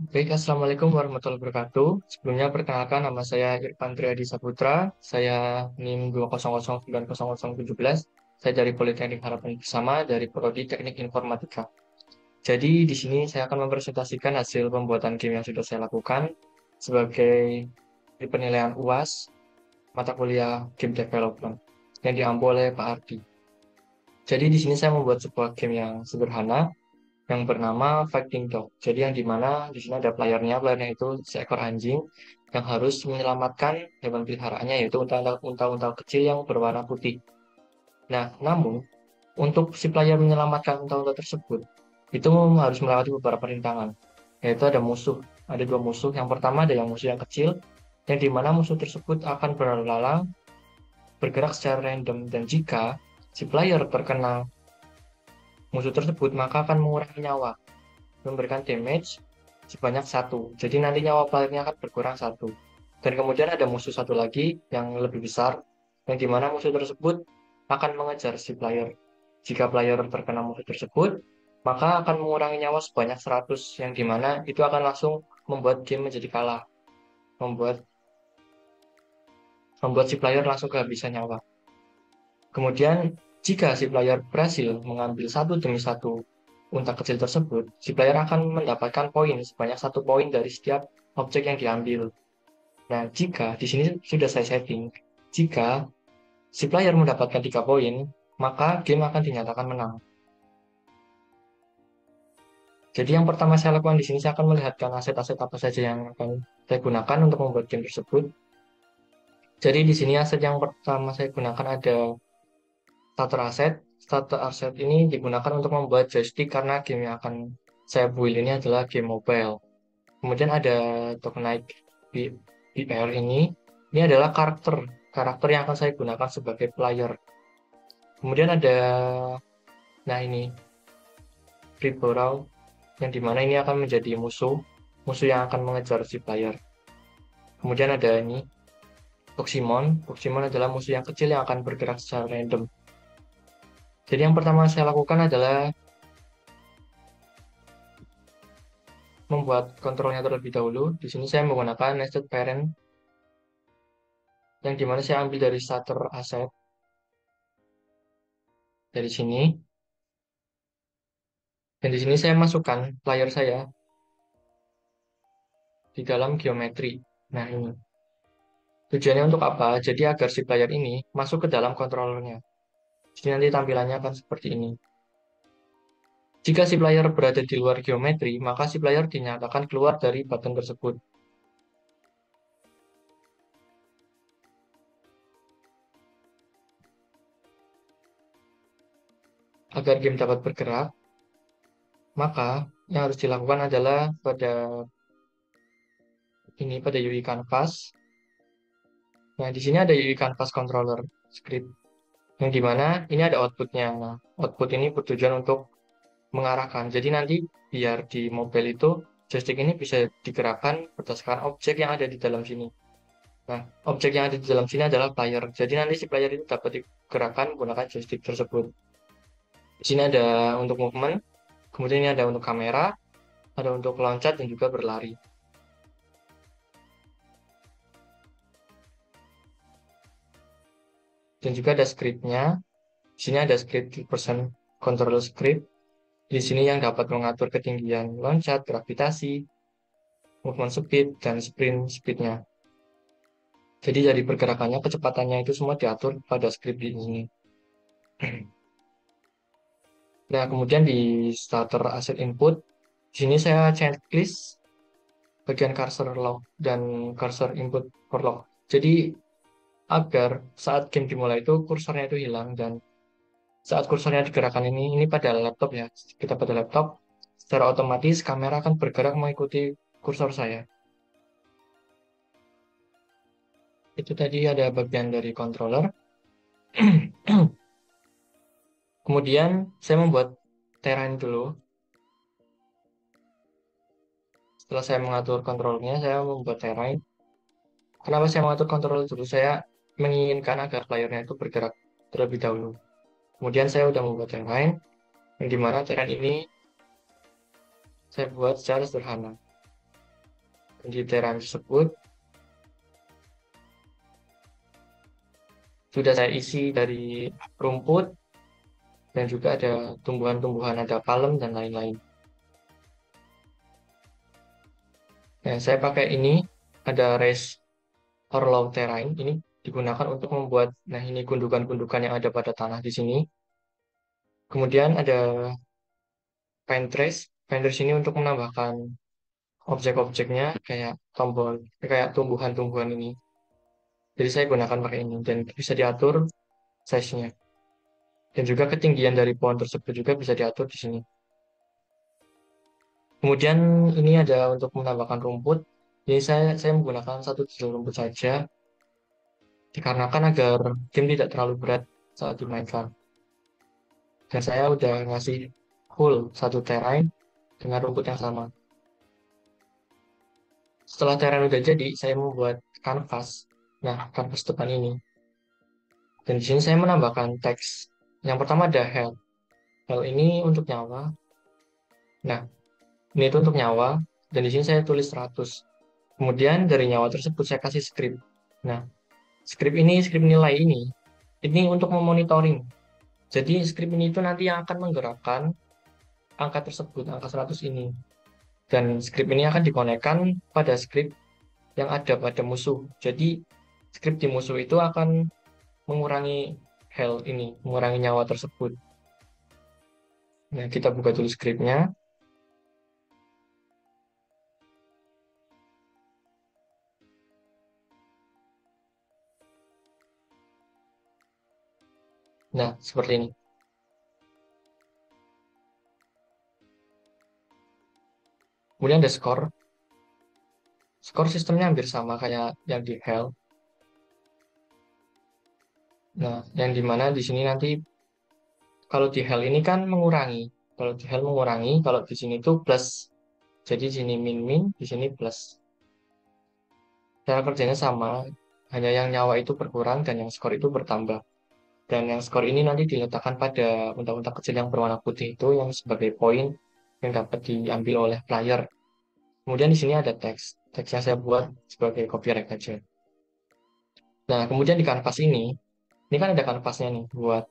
Baik, Assalamualaikum warahmatullahi wabarakatuh. Sebelumnya perkenalkan nama saya Irfan Triadi Saputra. Saya NIM 2009017. Saya dari Politeknik Harapan Bersama dari Prodi Teknik Informatika. Jadi di sini saya akan mempresentasikan hasil pembuatan game yang sudah saya lakukan sebagai penilaian UAS mata kuliah Game Development yang diampu oleh Pak Ardi. Jadi di sini saya membuat sebuah game yang sederhana yang bernama Fighting Dog. Jadi yang dimana di sini ada playernya, playernya itu seekor anjing yang harus menyelamatkan hewan peliharaannya yaitu unta-unta kecil yang berwarna putih. Nah, namun untuk si player menyelamatkan unta-unta tersebut itu harus melewati beberapa rintangan, yaitu ada musuh, ada dua musuh. Yang pertama ada yang musuh yang kecil, yang dimana musuh tersebut akan berlalu lalang bergerak secara random dan jika si player terkena musuh tersebut maka akan mengurangi nyawa memberikan damage sebanyak satu. Jadi nanti nyawa playernya akan berkurang satu. Dan kemudian ada musuh satu lagi yang lebih besar, yang dimana musuh tersebut akan mengejar si player. Jika player terkena musuh tersebut, maka akan mengurangi nyawa sebanyak 100, yang dimana itu akan langsung membuat game menjadi kalah. Membuat membuat si player langsung kehabisan nyawa. Kemudian, jika si player berhasil mengambil satu demi satu unta kecil tersebut, si player akan mendapatkan poin sebanyak 1 poin dari setiap objek yang diambil. Nah, jika di sini sudah saya setting, jika si player mendapatkan 3 poin, maka game akan dinyatakan menang. Jadi yang pertama saya lakukan di sini, saya akan melihatkan aset-aset apa saja yang akan saya gunakan untuk membuat game tersebut. Jadi di sini aset yang pertama saya gunakan ada starter asset. Starter asset ini digunakan untuk membuat joystick karena game yang akan saya build ini adalah game mobile. Kemudian ada tokenized BR ini. Ini adalah karakter yang akan saya gunakan sebagai player. Kemudian ada, nah ini, Riborau, yang dimana ini akan menjadi musuh yang akan mengejar si player. Kemudian ada ini, Boximon. Boximon adalah musuh yang kecil yang akan bergerak secara random. Jadi yang pertama saya lakukan adalah membuat kontrolnya terlebih dahulu. Di sini saya menggunakan nested parent, yang dimana saya ambil dari starter asset dari sini. Dan di sini saya masukkan player saya di dalam geometri. Nah ini. Tujuannya untuk apa? Jadi agar si player ini masuk ke dalam controllernya. Jadi nanti tampilannya akan seperti ini. Jika si player berada di luar geometri, maka si player dinyatakan keluar dari button tersebut. Agar game dapat bergerak, maka yang harus dilakukan adalah pada UI Canvas. Nah, di sini ada UI Canvas Controller Script, yang dimana ini ada outputnya. Nah, output ini bertujuan untuk mengarahkan. Jadi nanti biar di mobile itu joystick ini bisa digerakkan berdasarkan objek yang ada di dalam sini. Nah, objek yang ada di dalam sini adalah player. Jadi nanti si player itu dapat digerakkan menggunakan joystick tersebut. Di sini ada untuk movement, kemudian ini ada untuk kamera, ada untuk loncat dan juga berlari. Dan juga ada scriptnya. Di sini ada script person control script. Di sini yang dapat mengatur ketinggian loncat, gravitasi, movement speed, dan sprint speednya. Jadi dari pergerakannya, kecepatannya itu semua diatur pada script di sini. Nah, kemudian di starter asset input, di sini saya checklist bagian cursor lock dan cursor input for lock. Jadi agar saat game dimulai itu kursornya itu hilang dan saat kursornya digerakkan ini pada laptop ya, kita pada laptop, secara otomatis kamera akan bergerak mengikuti kursor saya. Itu tadi ada bagian dari controller. Kemudian saya membuat terrain dulu. Setelah saya mengatur kontrolnya, saya membuat terrain. Kenapa saya mengatur kontrol dulu? Saya menginginkan agar playernya itu bergerak terlebih dahulu. Kemudian saya sudah membuat terrain, yang dimana terrain ini saya buat secara sederhana. Di terrain tersebut sudah saya isi dari rumput dan juga ada tumbuhan-tumbuhan, ada palem dan lain-lain. Nah, saya pakai ini, ada raised or low terrain. Ini digunakan untuk membuat, nah ini gundukan-gundukan yang ada pada tanah di sini. Kemudian ada Pinterest. Pinterest ini untuk menambahkan objek-objeknya kayak tombol, kayak tumbuhan-tumbuhan ini. Jadi saya gunakan pakai ini dan bisa diatur size-nya. Dan juga ketinggian dari pohon tersebut juga bisa diatur di sini. Kemudian ini ada untuk menambahkan rumput. Jadi saya menggunakan satu jil rumput saja dikarenakan agar game tidak terlalu berat saat dimainkan. Dan saya udah ngasih full satu terrain dengan rumput yang sama. Setelah terrain udah jadi, saya membuat kanvas. Nah, kanvas depan ini. Dan di sini saya menambahkan teks. Yang pertama ada health. Health ini untuk nyawa. Nah, ini itu untuk nyawa. Dan di sini saya tulis 100. Kemudian dari nyawa tersebut saya kasih script. Nah, script nilai ini untuk memonitoring. Jadi script ini itu nanti yang akan menggerakkan angka tersebut, angka 100 ini. Dan script ini akan dikonekkan pada script yang ada pada musuh. Jadi script di musuh itu akan mengurangi health ini, mengurangi nyawa tersebut. Nah, kita buka dulu scriptnya. Nah, seperti ini. Kemudian ada score. Skor sistemnya hampir sama kayak yang di Hell. Nah, yang dimana di sini nanti kalau di Hell ini kan mengurangi. Kalau di Hell mengurangi, kalau di sini tuh plus. Jadi di sini min-min, di sini plus. Cara kerjanya sama, hanya yang nyawa itu berkurang dan yang skor itu bertambah. Dan yang skor ini nanti diletakkan pada unta-unta kecil yang berwarna putih itu yang sebagai poin yang dapat diambil oleh player. Kemudian di sini ada teks. Teks yang saya buat sebagai copyright aja. Nah, kemudian di kanvas ini kan ada kanvasnya nih buat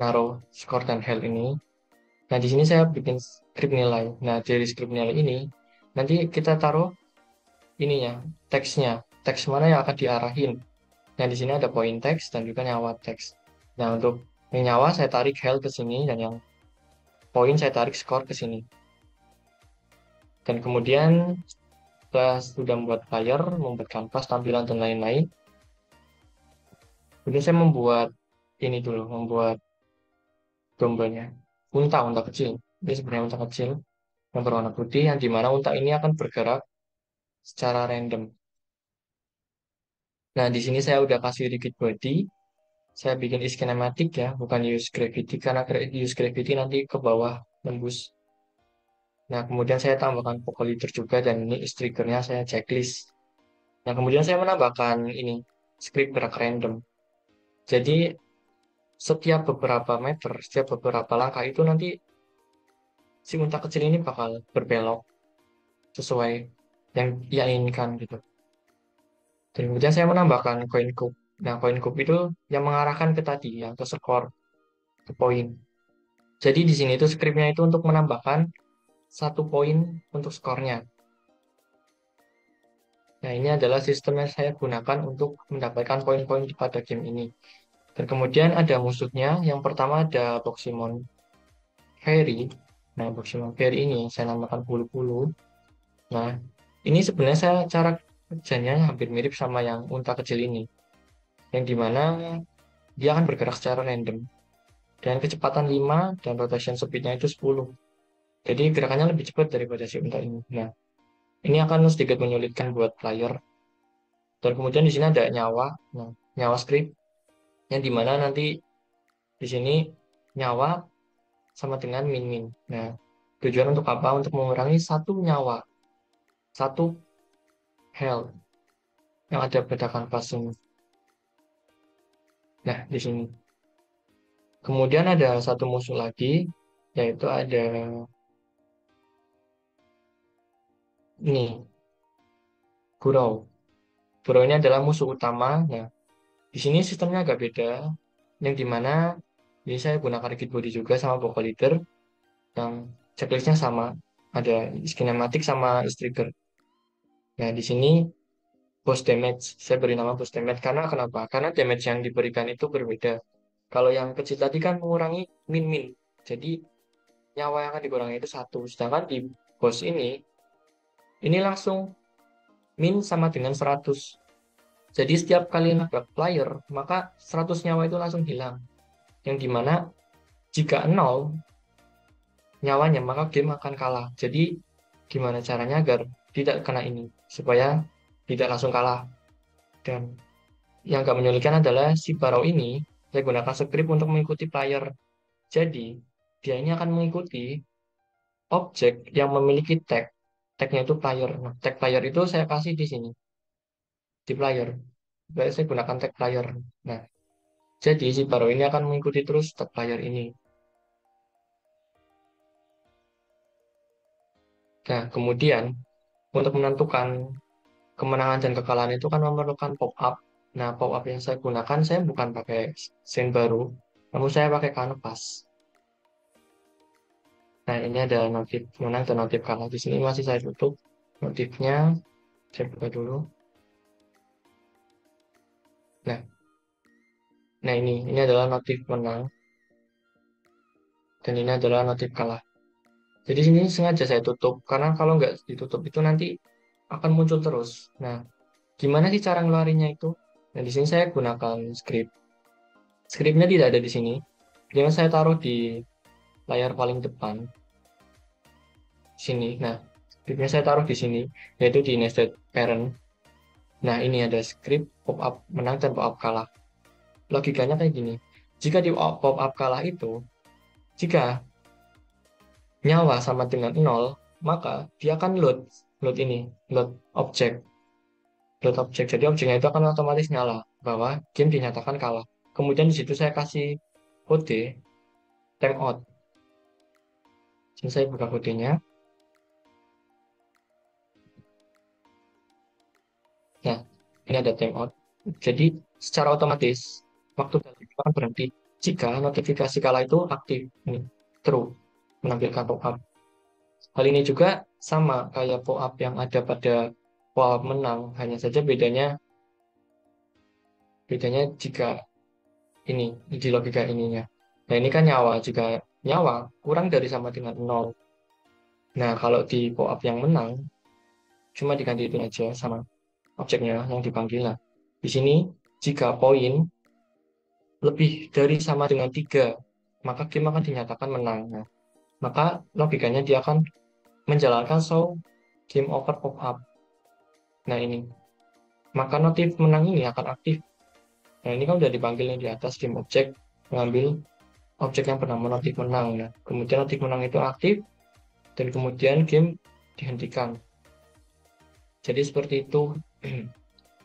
naruh skor dan health ini. Nah, di sini saya bikin script nilai. Nah, dari script nilai ini, nanti kita taruh ininya, teksnya. Teks mana yang akan diarahin. Nah, di sini ada poin teks dan juga nyawa teks. Nah, untuk yang nyawa saya tarik health ke sini dan yang poin saya tarik skor ke sini. Dan kemudian setelah sudah membuat player, membuat kanvas, tampilan, dan lain-lain, kemudian saya membuat ini dulu, membuat dombanya. Unta kecil. Ini sebenarnya unta kecil yang berwarna putih, yang dimana unta ini akan bergerak secara random. Nah, di sini saya udah kasih rigid body, saya bikin is kinematic ya, bukan use gravity, karena use gravity nanti ke bawah nembus. Nah, kemudian saya tambahkan vocal leader juga, dan ini is triggernya saya checklist. Nah, kemudian saya menambahkan ini, script gerak random. Jadi, setiap beberapa meter, setiap beberapa langkah itu nanti si unta kecil ini bakal berbelok sesuai yang ia inginkan gitu. Dan kemudian saya menambahkan koin coup. Nah, koin coup itu yang mengarahkan ke tadi, yang ke skor, ke poin. Jadi di sini itu skripnya itu untuk menambahkan 1 poin untuk skornya. Nah, ini adalah sistem yang saya gunakan untuk mendapatkan poin-poin pada game ini. Dan kemudian ada musuhnya. Yang pertama ada Boximon Fairy. Nah, Boximon Fairy ini saya namakan bulu-bulu. Nah, ini sebenarnya saya cara kerjanya hampir mirip sama yang unta kecil ini. Yang dimana dia akan bergerak secara random. Dan kecepatan 5 dan rotation speed-nya itu 10. Jadi gerakannya lebih cepat daripada si unta ini. Nah, ini akan sedikit menyulitkan buat player. Dan kemudian di sini ada nyawa. Nah, nyawa script yang dimana nanti di sini nyawa sama dengan min-min. Nah, tujuan untuk apa? Untuk mengurangi 1 nyawa, 1 health yang ada pada kanvas ini. Nah, di sini. Kemudian ada satu musuh lagi, yaitu ada ini. gurau. Gurau ini adalah musuh utama. Nah, di sini sistemnya agak beda, yang dimana ini saya gunakan Git body juga sama vocal leader, yang checklistnya sama, ada skinematic sama is trigger. Nah, di sini boss damage, saya beri nama boss damage karena kenapa? Karena damage yang diberikan itu berbeda. Kalau yang kecil tadi kan mengurangi min-min, jadi nyawa yang akan dikurangi itu satu, sedangkan di boss ini langsung min sama dengan 100. Jadi setiap kali nabrak player, maka 100 nyawa itu langsung hilang. Yang dimana jika nol nyawanya, maka game akan kalah. Jadi gimana caranya agar tidak kena ini, supaya tidak langsung kalah. Dan yang gak menyulitkan adalah si Barrow ini, saya gunakan script untuk mengikuti player. Jadi, dia ini akan mengikuti objek yang memiliki tag. Tagnya itu player. Nah, tag player itu saya kasih di sini, di player. Saya gunakan tag player. Nah, jadi si Barrow ini akan mengikuti terus tag player ini. Nah, kemudian untuk menentukan kemenangan dan kekalahan itu kan memerlukan pop-up. Nah, pop-up yang saya gunakan, saya bukan pakai scene baru, namun saya pakai kanvas. Nah, ini ada notif menang dan notif kalah. Di sini masih saya tutup notifnya. Saya buka dulu. Nah, ini adalah notif menang dan ini adalah notif kalah. Jadi sini sengaja saya tutup karena kalau nggak ditutup itu nanti akan muncul terus. Nah, gimana sih cara ngeluarinnya itu? Nah, di sini saya gunakan script. Scriptnya tidak ada di sini. Jadi saya taruh di layar paling depan sini. Nah, scriptnya saya taruh di sini, yaitu di nested parent. Nah, ini ada script pop-up menang dan pop-up kalah. Logikanya kayak gini. Jika di pop-up kalah itu, jika nyawa sama dengan 0, maka dia akan load objek. Load objek. Jadi objeknya itu akan otomatis nyala bahwa game dinyatakan kalah. Kemudian di situ saya kasih kode timeout. Jadi saya buka kodenya. Nah, ini ada timeout. Jadi secara otomatis waktu itu akan berhenti jika notifikasi kalah itu aktif. Ini true, menampilkan pop-up. Hal ini juga sama kayak pop-up yang ada pada pop-up menang, hanya saja bedanya jika ini di logika ininya. Nah, ini kan nyawa, jika nyawa kurang dari sama dengan 0. Nah, kalau di pop-up yang menang cuma diganti itu aja sama objeknya yang dipanggil. Nah, di sini jika poin lebih dari sama dengan 3, maka game akan dinyatakan menang. Nah, maka logikanya dia akan menjalankan show game over pop-up. Nah, ini. Maka notif menang ini akan aktif. Nah, ini kan udah dipanggilnya di atas game objek, mengambil objek yang bernama notif menang. Nah, kemudian notif menang itu aktif, dan kemudian game dihentikan. Jadi seperti itu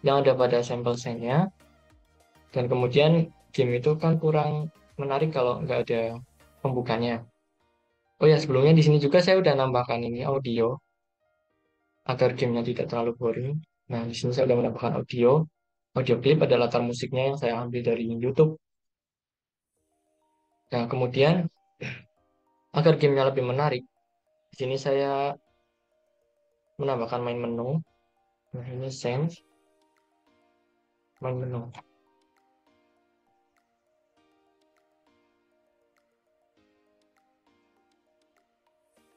yang ada pada sampel scene-nya. Dan kemudian game itu kan kurang menarik kalau nggak ada pembukanya. Oh ya, sebelumnya di sini juga saya udah nambahkan ini audio agar gamenya tidak terlalu boring. Nah, di sini saya udah menambahkan audio klip ada latar musiknya yang saya ambil dari YouTube. Nah, kemudian agar gamenya lebih menarik, di sini saya menambahkan main menu. Nah, ini sense main menu.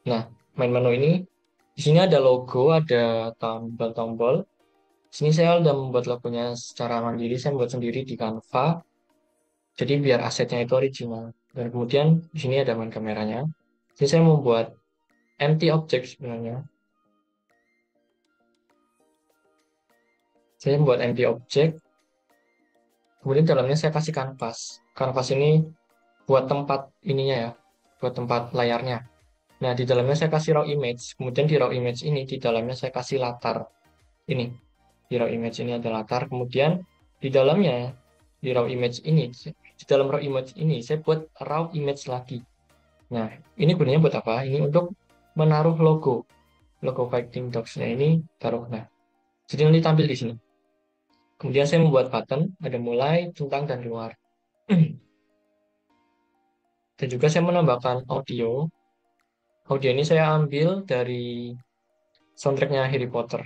Nah, main menu ini di sini ada logo, ada tombol-tombol. Di sini saya udah membuat logonya secara mandiri, saya membuat sendiri di Canva. Jadi biar asetnya itu original. Dan kemudian di sini ada main kameranya. Jadi saya membuat empty object sebenarnya. Saya membuat empty object. Kemudian dalamnya saya kasih kanvas. Kanvas ini buat tempat ininya ya, buat tempat layarnya. Nah, di dalamnya saya kasih raw image. Kemudian di raw image ini, di dalamnya saya kasih latar. Ini, di raw image ini ada latar. Kemudian di dalamnya, di raw image ini, di dalam raw image ini, saya buat raw image lagi. Nah, ini gunanya buat apa? Ini untuk menaruh logo. Logo Fighting Dogs-nya ini taruh. Nah, Jadi nanti tampil di sini. Kemudian saya membuat button, ada mulai, centang, dan keluar. Dan juga saya menambahkan audio. Audio ini saya ambil dari soundtracknya Harry Potter.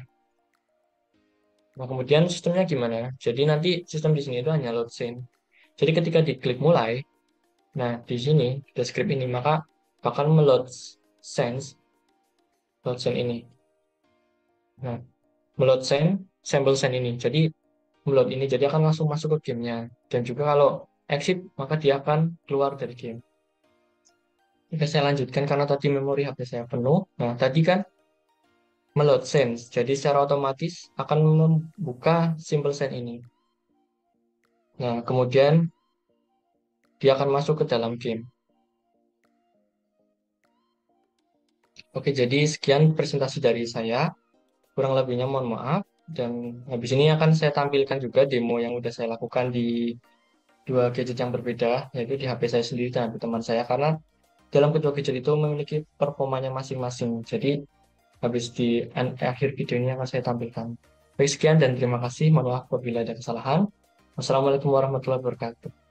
Nah, kemudian sistemnya gimana? Jadi nanti sistem di sini itu hanya load scene. Jadi ketika diklik mulai, nah di sini, di script ini, maka bakal meload sense, load scene ini. Nah, meload scene, sample scene ini. Jadi meload ini, jadi akan langsung masuk ke gamenya. Dan juga kalau exit, maka dia akan keluar dari game. Oke, saya lanjutkan karena tadi memori HP saya penuh. Nah, tadi kan meload sense. Jadi secara otomatis akan membuka simple scene ini. Nah, kemudian dia akan masuk ke dalam game. Oke, jadi sekian presentasi dari saya. Kurang lebihnya mohon maaf. Dan habis ini akan saya tampilkan juga demo yang udah saya lakukan di dua gadget yang berbeda, yaitu di HP saya sendiri dan HP teman saya. Karena dalam kedua gadget itu memiliki performanya masing-masing. Jadi habis di akhir video ini akan saya tampilkan. Baik, sekian dan terima kasih. Mohon maaf apabila ada kesalahan. Wassalamualaikum warahmatullahi wabarakatuh.